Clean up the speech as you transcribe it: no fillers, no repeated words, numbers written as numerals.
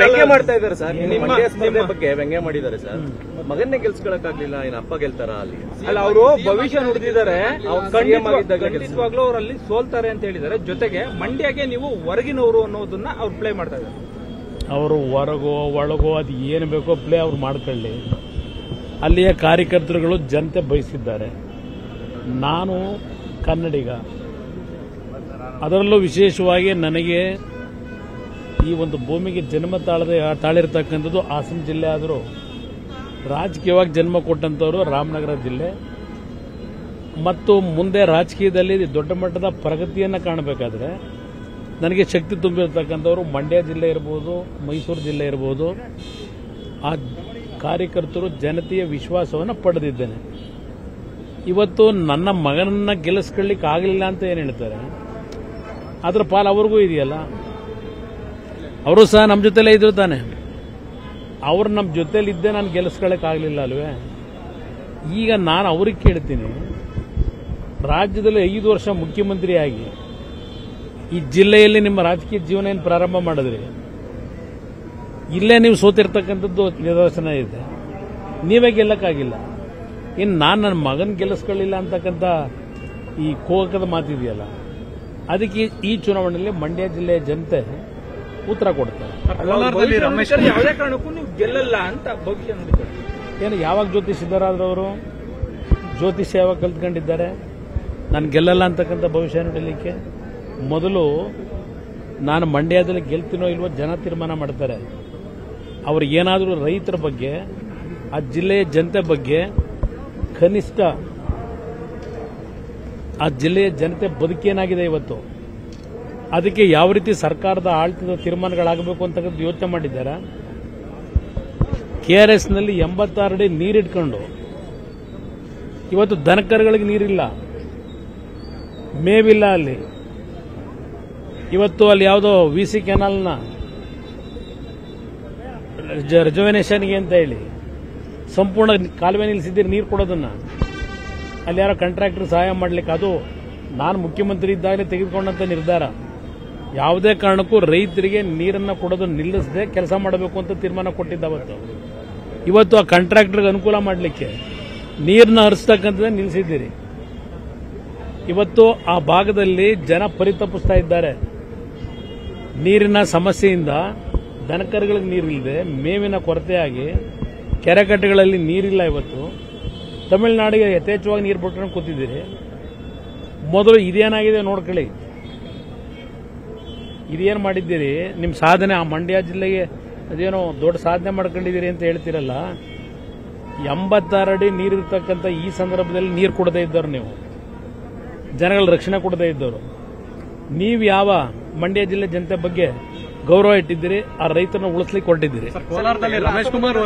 ವ್ಯಂಗ್ಯ ಮಾಡ್ತಾ ಇದ್ದಾರೆ ಸರ್. ಮಂಡ್ಯ ಸ್ಪರ್ಧೆ ಬಗ್ಗೆ ವ್ಯಂಗ್ಯ ಮಾಡಿದ್ದಾರೆ ಸರ್. ಮಗನ್ನೇ ಗೆಲ್ಸ್ಕೊಳಕ್ಕಾಗ್ಲಿಲ್ಲ, ಇನ್ನು ಅಪ್ಪ ಗೆಲ್ತಾರ ಅಲ್ಲಿ? ಅಲ್ಲ, ಅವರು ಭವಿಷ್ಯ ನುಡಿದಿದ್ದಾರೆ. ಖಂಡಿತವಾಗ್ಲೂ ಅವರಲ್ಲಿ ಸೋಲ್ತಾರೆ ಅಂತ ಹೇಳಿದ್ದಾರೆ. ಜೊತೆಗೆ ಮಂಡ್ಯಗೆ ನೀವು ಹೊರಗಿನವರು ಅನ್ನೋದನ್ನ ಅವ್ರು ಪ್ಲೇ ಮಾಡ್ತಾ ಇದ್ದಾರೆ. ಅವರು ಹೊರಗೋ ಒಳಗೋ ಅದು ಏನು ಬೇಕೋ ಪ್ಲೇ ಅವ್ರು ಮಾಡ್ಕೊಳ್ಳಿ. ಅಲ್ಲಿಯ ಕಾರ್ಯಕರ್ತರುಗಳು ಜನತೆ ಬಯಸಿದ್ದಾರೆ. ನಾನು ಕನ್ನಡಿಗ, ಅದರಲ್ಲೂ ವಿಶೇಷವಾಗಿ ನನಗೆ ಈ ಒಂದು ಭೂಮಿಗೆ ಜನ್ಮ ತಾಳಿರ್ತಕ್ಕಂಥದ್ದು ಹಾಸನ ಜಿಲ್ಲೆ ಆದರೂ ರಾಜಕೀಯವಾಗಿ ಜನ್ಮ ಕೊಟ್ಟಂಥವರು ರಾಮನಗರ ಜಿಲ್ಲೆ. ಮತ್ತು ಮುಂದೆ ರಾಜಕೀಯದಲ್ಲಿ ದೊಡ್ಡ ಮಟ್ಟದ ಪ್ರಗತಿಯನ್ನು ಕಾಣಬೇಕಾದ್ರೆ ನನಗೆ ಶಕ್ತಿ ತುಂಬಿರತಕ್ಕಂಥವ್ರು ಮಂಡ್ಯ ಜಿಲ್ಲೆ ಇರ್ಬೋದು, ಮೈಸೂರು ಜಿಲ್ಲೆ ಇರ್ಬೋದು. ಆ ಕಾರ್ಯಕರ್ತರು ಜನತೆಯ ವಿಶ್ವಾಸವನ್ನು ಪಡೆದಿದ್ದೇನೆ. ಇವತ್ತು ನನ್ನ ಮಗನನ್ನ ಗೆಲ್ಲಿಸ್ಕೊಳ್ಳಿಕ್ಕೆ ಆಗಲಿಲ್ಲ ಅಂತ ಏನು ಹೇಳ್ತಾರೆ, ಅದರ ಪಾಲು ಅವ್ರಿಗೂ ಇದೆಯಲ್ಲ. ಅವರು ಸಹ ನಮ್ಮ ಜೊತೆಲೇ ಇದ್ರು ತಾನೆ. ಅವ್ರು ನಮ್ಮ ಜೊತೆಲಿದ್ದೇ ನಾನು ಗೆಲ್ಲಿಸ್ಕೊಳ್ಳೋಕೆ ಆಗಲಿಲ್ಲ ಅಲ್ವೇ. ಈಗ ನಾನು ಅವ್ರಿಗೆ ಕೇಳ್ತೀನಿ, ರಾಜ್ಯದಲ್ಲಿ 5 ವರ್ಷ ಮುಖ್ಯಮಂತ್ರಿಯಾಗಿ ಈ ಜಿಲ್ಲೆಯಲ್ಲಿ ನಿಮ್ಮ ರಾಜಕೀಯ ಜೀವನ ಏನು ಪ್ರಾರಂಭ ಮಾಡಿದ್ರಿ? ಇಲ್ಲೇ ನೀವು ಸೋತಿರ್ತಕ್ಕಂಥದ್ದು ನಿದರ್ಶನ ಇದೆ. ನೀವೇ ಗೆಲ್ಲಕ್ಕಾಗಿಲ್ಲ. ಇನ್ನು ನನ್ನ ಮಗನ ಗೆಲ್ಲಿಸ್ಕೊಳ್ಳಿಲ್ಲ ಅಂತಕ್ಕಂಥ ಈ ಕೋಕದ ಮಾತಿದೆಯಲ್ಲ, ಅದಕ್ಕೆ ಈ ಚುನಾವಣೆಯಲ್ಲಿ ಮಂಡ್ಯ ಜಿಲ್ಲೆಯ ಜನತೆ ಉತ್ತರ ಕೊಡ್ತಾರೆ. ಯಾವುದೇ ಕಾರಣಕ್ಕೂ ನೀವು ಗೆಲ್ಲಲ್ಲ ಅಂತ ಭವಿಷ್ಯ ನುಡಿತಾರೆ. ಏನು ಯಾವಾಗ ಜ್ಯೋತಿಷಿದ್ದರಾದವರು ಜ್ಯೋತಿಷ್ಯ ಯಾವಾಗ ಕಲ್ತ್ಕೊಂಡಿದ್ದಾರೆ ನಾನು ಗೆಲ್ಲಲ್ಲ ಅಂತಕ್ಕಂಥ ಭವಿಷ್ಯ ನುಡಿಲಿಕ್ಕೆ? ಮೊದಲು ನಾನು ಮಂಡ್ಯದಲ್ಲಿ ಗೆಲ್ತೀನೋ ಇಲ್ವೋ ಜನ ತೀರ್ಮಾನ ಮಾಡ್ತಾರೆ. ಅವರು ಏನಾದರೂ ರೈತರ ಬಗ್ಗೆ, ಆ ಜಿಲ್ಲೆಯ ಜನತೆ ಬಗ್ಗೆ ಕನಿಷ್ಠ ಆ ಜಿಲ್ಲೆಯ ಜನತೆ ಬದುಕೇನಾಗಿದೆ ಇವತ್ತು, ಅದಕ್ಕೆ ಯಾವ ರೀತಿ ಸರ್ಕಾರದ ಆಡಳಿತದ ತೀರ್ಮಾನಗಳಾಗಬೇಕು ಅಂತಕ್ಕಂಥ ಯೋಚನೆ ಮಾಡಿದ್ದಾರೆ. ಕೆಆರ್ಎಸ್ನಲ್ಲಿ 86 ಅಡಿ ನೀರಿಟ್ಕೊಂಡು ಇವತ್ತು ದನಕರುಗಳಿಗೆ ನೀರಿಲ್ಲ, ಮೇವಿಲ್ಲ. ಅಲ್ಲಿ ಇವತ್ತು ಅಲ್ಲಿ ಯಾವುದೋ ವಿಸಿ ಕೆನಾಲ್ನ ರಿಸರ್ವೇಷನ್ಗೆ ಅಂತ ಹೇಳಿ ಸಂಪೂರ್ಣ ಕಾಲುವೆ ನಿಲ್ಲಿಸಿದ್ದೀರಿ ನೀರು ಕೊಡೋದನ್ನ. ಅಲ್ಲಿ ಯಾರೋ ಕಾಂಟ್ರಾಕ್ಟರ್ ಸಹಾಯ ಮಾಡಲಿಕ್ಕೆ, ಅದು ನಾನು ಮುಖ್ಯಮಂತ್ರಿ ಇದ್ದಾಗಲೇ ತೆಗೆದುಕೊಂಡಂತ ನಿರ್ಧಾರ. ಯಾವುದೇ ಕಾರಣಕ್ಕೂ ರೈತರಿಗೆ ನೀರನ್ನು ಕೊಡೋದು ನಿಲ್ಲಿಸದೆ ಕೆಲಸ ಮಾಡಬೇಕು ಅಂತ ತೀರ್ಮಾನ ಕೊಟ್ಟಿದ್ದಾವತ್ತು. ಇವತ್ತು ಆ ಕಾಂಟ್ರಾಕ್ಟರ್ಗೆ ಅನುಕೂಲ ಮಾಡಲಿಕ್ಕೆ ನೀರನ್ನ ಹರಿಸ್ತಕ್ಕಂಥದ್ದೇ ನಿಲ್ಲಿಸಿದ್ದೀರಿ. ಇವತ್ತು ಆ ಭಾಗದಲ್ಲಿ ಜನ ಪರಿತಪಿಸ್ತಾ ಇದ್ದಾರೆ. ನೀರಿನ ಸಮಸ್ಯೆಯಿಂದ ದನಕರುಗಳಿಗೆ ನೀರಿಲ್ಲದೆ, ಮೇವಿನ ಕೊರತೆಯಾಗಿ ಕೆರೆಕಟ್ಟೆಗಳಲ್ಲಿ ನೀರಿಲ್ಲ. ಇವತ್ತು ತಮಿಳುನಾಡಿಗೆ ಯಥೇಚ್ಛವಾಗಿ ನೀರು ಬಿಟ್ಕೊಂಡು ಕೂತಿದ್ದೀರಿ. ಮೊದಲು ಇದೇನಾಗಿದೆ ನೋಡ್ಕೊಳ್ಳಿ, ಇದೇನು ಮಾಡಿದ್ದೀರಿ ನಿಮ್ಮ ಸಾಧನೆ. ಆ ಮಂಡ್ಯ ಜಿಲ್ಲೆಗೆ ಅದೇನೋ ದೊಡ್ಡ ಸಾಧನೆ ಮಾಡ್ಕೊಂಡಿದ್ದೀರಿ ಅಂತ ಹೇಳ್ತೀರಲ್ಲ. 86 ಅಡಿ ನೀರಿರ್ತಕ್ಕಂಥ ಈ ಸಂದರ್ಭದಲ್ಲಿ ನೀರು ಕೊಡದೇ ಇದ್ದವರು, ನೀವು ಜನಗಳ ರಕ್ಷಣೆ ಕೊಡದೇ ಇದ್ದವರು, ನೀವು ಯಾವ ಮಂಡ್ಯ ಜಿಲ್ಲೆ ಜನತೆ ಬಗ್ಗೆ ಗೌರವ ಇಟ್ಟಿದ್ದೀರಿ? ಆ ರೈತರನ್ನ ಉಳಿಸ್ಲಿಕ್ಕೆ ಹೊರಟಿದ್ದೀರಿ. ರಮೇಶ್ ಕುಮಾರ್